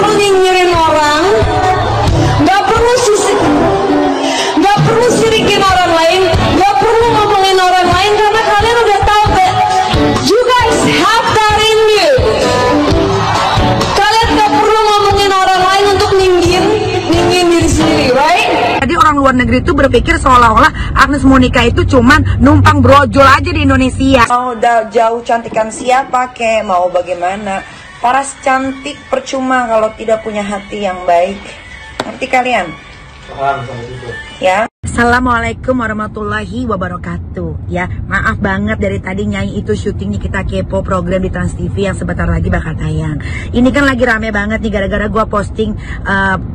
perlu nyinyirin orang, nggak perlu nggak perlu sirikin orang lain, nggak perlu ngomongin orang lain, karena kalian udah tahu that you guys have that in you. Kalian nggak perlu ngomongin orang lain untuk ninggiin diri sendiri, right? Jadi orang luar negeri itu berpikir seolah-olah Agnes Monica itu cuman numpang brojol aja di Indonesia. Mau jauh cantikan siapa kek, mau bagaimana, paras cantik percuma kalau tidak punya hati yang baik. Ngerti kalian? Paham sama itu. Ya. Assalamualaikum warahmatullahi wabarakatuh. Ya, maaf banget dari tadi Nyai itu syutingnya Kita Kepo program di Trans TV yang sebentar lagi bakal tayang. Ini kan lagi rame banget nih gara-gara gua posting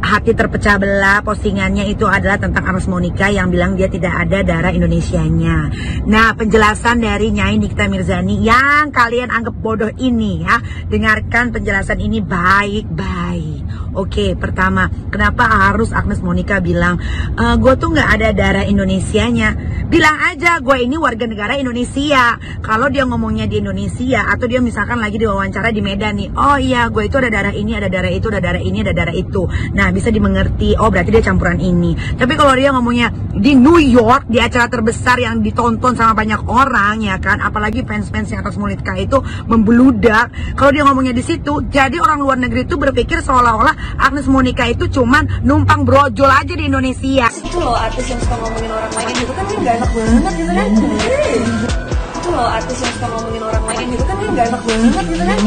hati terpecah belah. Postingannya itu adalah tentang Agnes Monica yang bilang dia tidak ada darah Indonesianya. Nah, penjelasan dari Nyai Nikita Mirzani yang kalian anggap bodoh ini ya, dengarkan penjelasan ini baik-baik. Oke, pertama, kenapa harus Agnes Monica bilang gue tuh nggak ada darah Indonesianya? Bilang aja gue ini warga negara Indonesia. Kalau dia ngomongnya di Indonesia atau dia misalkan lagi diwawancara di Medan nih, oh iya gue itu ada darah ini, ada darah itu, ada darah ini, ada darah itu. Nah, bisa dimengerti, oh berarti dia campuran ini. Tapi kalau dia ngomongnya di New York, di acara terbesar yang ditonton sama banyak orang ya kan, apalagi fans-fans yang Agnes Monica itu membeludak. Kalau dia ngomongnya di situ, jadi orang luar negeri itu berpikir seolah-olah Agnes Monica itu cuman numpang brojol aja di Indonesia. Itu loh artis yang suka ngomongin orang lain gitu kan nggak enak banget gitu kan. Itu loh artis yang suka ngomongin orang lain gitu kan nggak enak banget gitu kan.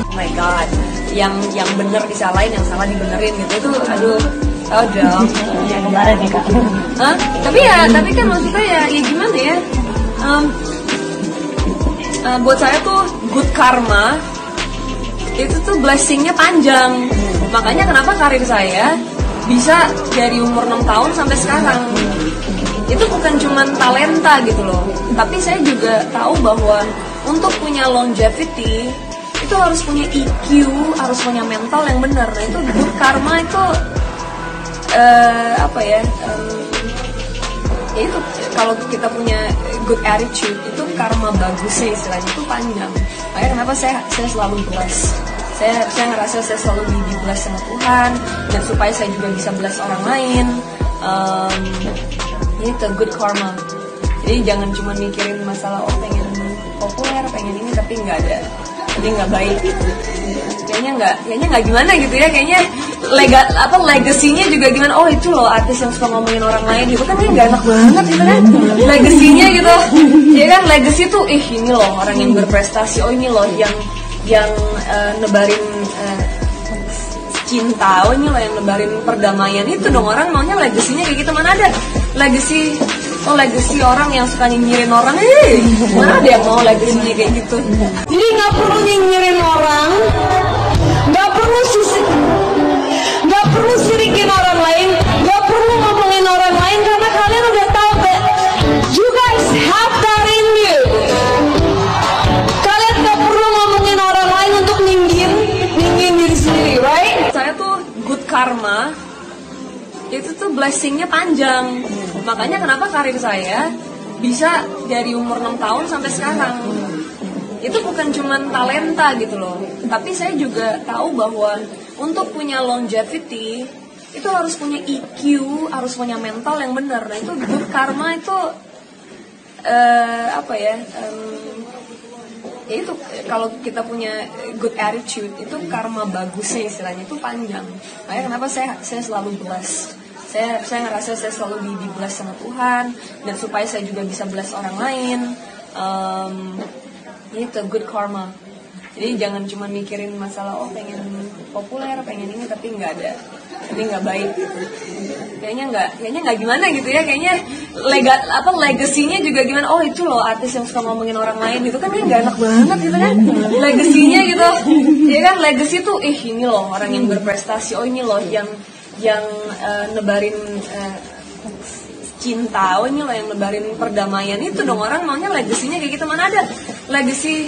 Oh my god, yang bener disalahin, yang salah dibenerin gitu, itu aduh. Oh dong. Ya kemarin nih kak. Hah? Tapi kan maksudnya ya gimana ya? Buat saya tuh good karma itu tuh blessingnya panjang. Makanya kenapa karir saya bisa dari umur 6 tahun sampai sekarang. Itu bukan cuma talenta gitu loh, tapi saya juga tahu bahwa untuk punya longevity itu harus punya EQ, harus punya mental yang benar. Nah itu good karma itu ya itu kalau kita punya good attitude itu karma bagusnya istilahnya itu panjang. Makanya kenapa saya selalu bless. Saya ngerasa saya selalu di-bless sama Tuhan, dan supaya saya juga bisa bless orang lain. Itu good karma. Jadi jangan cuma mikirin masalah pengen populer, pengen ini, tapi nggak ada, jadi nggak baik gitu. Kayaknya nggak gimana gitu ya. Kayaknya legasinya juga gimana. Oh itu loh artis yang suka ngomongin orang lain gitu kan nggak enak banget gitu kan. Legasinya gitu. Ya kan legacy tuh ini loh orang yang berprestasi. Oh ini loh yang nebarin cinta, oh ini loh yang nebarin perdamaian. Itu dong orang maunya legasinya kayak gitu. Mana ada legacy orang yang suka nyinyirin orang, mana ada yang mau legasinya kayak gitu. Jadi nggak perlu nyinyirin orang, nggak perlu sirikin orang lain, nggak perlu ngomongin orang lain, karena kalian udah tahu that you guys have that in you. Kalian nggak perlu ngomongin orang lain untuk ninggiin diri sendiri, right? Saya tuh good karma itu tuh blessingnya panjang. Makanya kenapa karir saya bisa dari umur 6 tahun sampai sekarang. Itu bukan cuma talenta gitu loh, tapi saya juga tahu bahwa untuk punya longevity itu harus punya EQ, harus punya mental yang benar. Nah itu good karma itu ya itu kalau kita punya good attitude itu karma bagusnya istilahnya itu panjang. Makanya kenapa saya selalu bless. Saya ngerasa saya selalu di-bless sama Tuhan, dan supaya saya juga bisa bless orang lain. Itu good karma. Jadi jangan cuma mikirin masalah pengen populer, pengen ini, tapi nggak ada, jadi nggak baik gitu. Kayaknya nggak gimana gitu ya. Kayaknya legasinya juga gimana. Oh itu loh artis yang suka ngomongin orang lain gitu kan nggak enak banget gitu kan. Legasinya gitu. Ya kan legacy tuh ini loh orang yang berprestasi. Oh ini loh yang nebarin cinta, oh ini loh yang nebarin perdamaian. Itu dong orang maunya legasinya kayak gitu. Mana ada legacy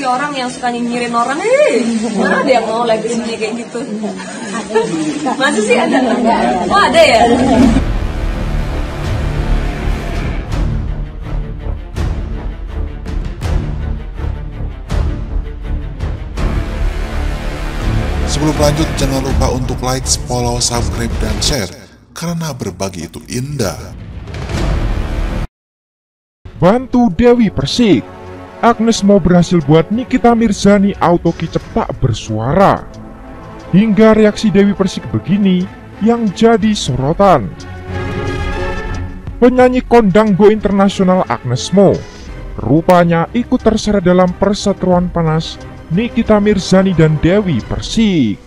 orang yang suka nyinyirin orang, mana ada yang mau legasinya kayak gitu. Masa sih ada? Oh ada ya. Sebelum lanjut, jangan lupa untuk like, follow, subscribe, dan share, karena berbagi itu indah. Bantu Dewi Persik. Agnes Mo berhasil buat Nikita Mirzani auto kicep tak bersuara. Hingga reaksi Dewi Persik begini yang jadi sorotan. Penyanyi kondang go internasional Agnes Mo rupanya ikut terseret dalam perseteruan panas Nikita Mirzani dan Dewi Persik.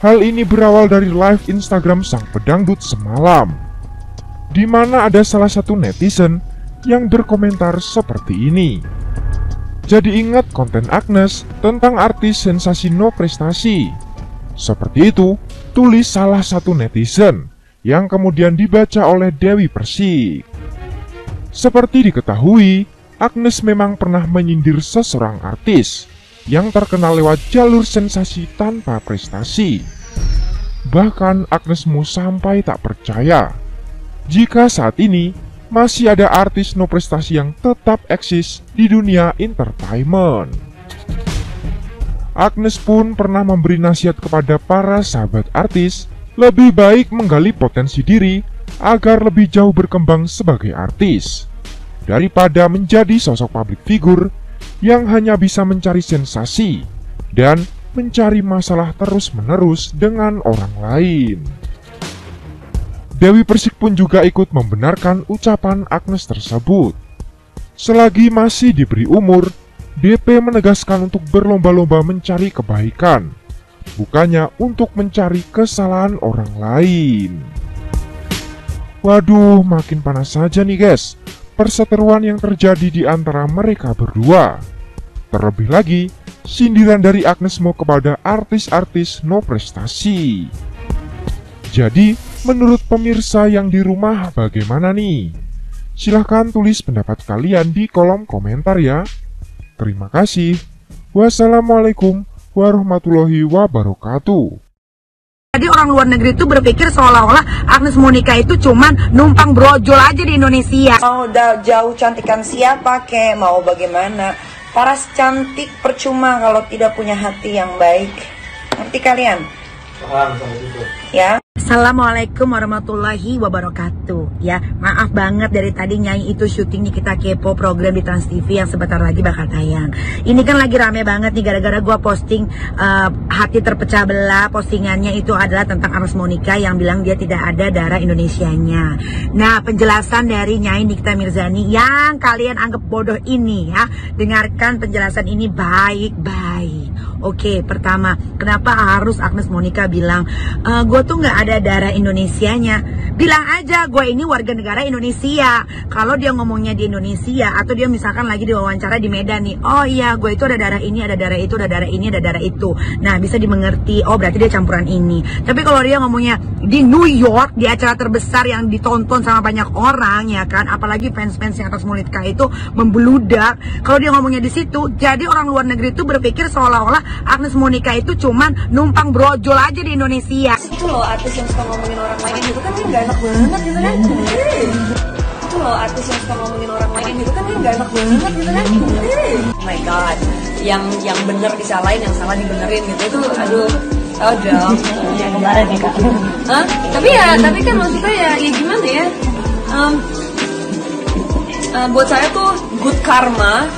Hal ini berawal dari live Instagram sang pedangdut semalam, di mana ada salah satu netizen yang berkomentar seperti ini. Jadi ingat konten Agnes tentang artis sensasi no prestasi. Seperti itu, tulis salah satu netizen yang kemudian dibaca oleh Dewi Persik. Seperti diketahui, Agnes memang pernah menyindir seseorang artis yang terkenal lewat jalur sensasi tanpa prestasi. Bahkan Agnes Mo sampai tak percaya jika saat ini masih ada artis no prestasi yang tetap eksis di dunia entertainment. Agnes pun pernah memberi nasihat kepada para sahabat artis lebih baik menggali potensi diri agar lebih jauh berkembang sebagai artis daripada menjadi sosok publik figur yang hanya bisa mencari sensasi dan mencari masalah terus-menerus dengan orang lain. Dewi Persik pun juga ikut membenarkan ucapan Agnes tersebut. Selagi masih diberi umur, DP menegaskan untuk berlomba-lomba mencari kebaikan, bukannya untuk mencari kesalahan orang lain. Waduh, makin panas saja nih guys perseteruan yang terjadi di antara mereka berdua. Terlebih lagi, sindiran dari Agnes Mo kepada artis-artis no prestasi. Jadi, menurut pemirsa yang di rumah bagaimana nih? Silahkan tulis pendapat kalian di kolom komentar ya. Terima kasih. Wassalamualaikum warahmatullahi wabarakatuh. Jadi orang luar negeri itu berpikir seolah-olah Agnes Monica itu cuman numpang brojol aja di Indonesia. Mau jauh cantikan siapa kek, mau bagaimana. Paras cantik percuma kalau tidak punya hati yang baik. Ngerti kalian? Paham sama itu. Ya. Assalamualaikum warahmatullahi wabarakatuh. Ya, maaf banget dari tadi Nyai itu syuting Nikita Kepo program di Trans TV yang sebentar lagi bakal tayang. Ini kan lagi rame banget nih gara-gara gua posting hati terpecah belah. Postingannya itu adalah tentang Agnes Monica yang bilang dia tidak ada darah Indonesianya. Nah, penjelasan dari Nyai Nikita Mirzani yang kalian anggap bodoh ini ya, dengarkan penjelasan ini baik-baik. Oke, pertama, kenapa harus Agnes Monica bilang gue tuh nggak ada darah Indonesianya? Bilang aja gue ini warga negara Indonesia. Kalau dia ngomongnya di Indonesia atau dia misalkan lagi diwawancara di Medan nih, oh iya gue itu ada darah ini, ada darah itu, ada darah ini, ada darah itu. Nah, bisa dimengerti. Oh, berarti dia campuran ini. Tapi kalau dia ngomongnya di New York, di acara terbesar yang ditonton sama banyak orang ya kan, apalagi fans-fans yang Agnes Monica itu membeludak. Kalau dia ngomongnya di situ, jadi orang luar negeri itu berpikir seolah-olah Agnes Monica itu cuman numpang brojol aja di Indonesia. Itu loh artis yang suka ngomongin orang lain gitu kan nggak enak banget gitu kan. Itu loh artis yang suka ngomongin orang lain gitu kan nggak enak banget gitu kan. Oh my god, yang bener disalahin, yang salah dibenerin gitu itu aduh. Oh dong. Ya kemarin nih kak. Hah? Tapi kan maksudnya ya gimana ya? Buat saya tuh good karma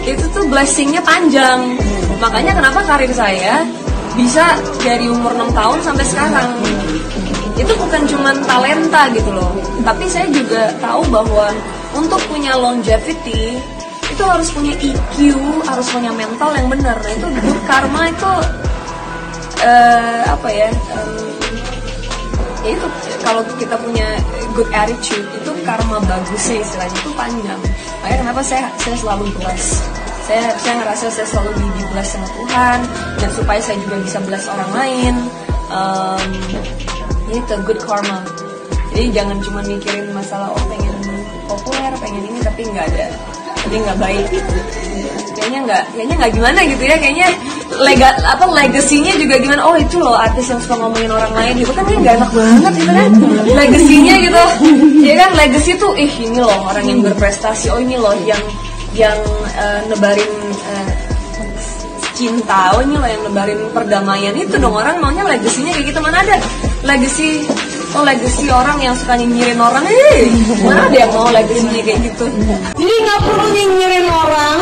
itu tuh blessingnya panjang. Makanya kenapa karir saya bisa dari umur 6 tahun sampai sekarang. Itu bukan cuman talenta gitu loh, tapi saya juga tahu bahwa untuk punya longevity itu harus punya EQ, harus punya mental yang benar. Nah itu good karma itu ya itu kalau kita punya good attitude itu karma bagusnya istilahnya itu panjang. Makanya kenapa saya selalu bless. Saya ngerasa saya selalu di-bless sama Tuhan, dan supaya saya juga bisa bless orang lain. Itu good karma. Jadi jangan cuma mikirin masalah pengen populer, pengen ini, tapi nggak ada, jadi nggak baik gitu. Kayaknya nggak gimana gitu ya. Kayaknya legasinya juga gimana. Oh itu loh artis yang suka ngomongin orang lain gitu kan, nggak enak banget gitu kan. Legasinya gitu, ya kan legacy tuh ini loh orang yang berprestasi. Oh ini loh yang nebarin cinta, ini lo yang nebarin perdamaian, itu dong orang maunya legasinya kayak gitu. Mana ada legasi orang yang suka nyinyirin orang, mana ada yang mau legasinya kayak gitu. Jadi nggak perlu nyinyirin orang,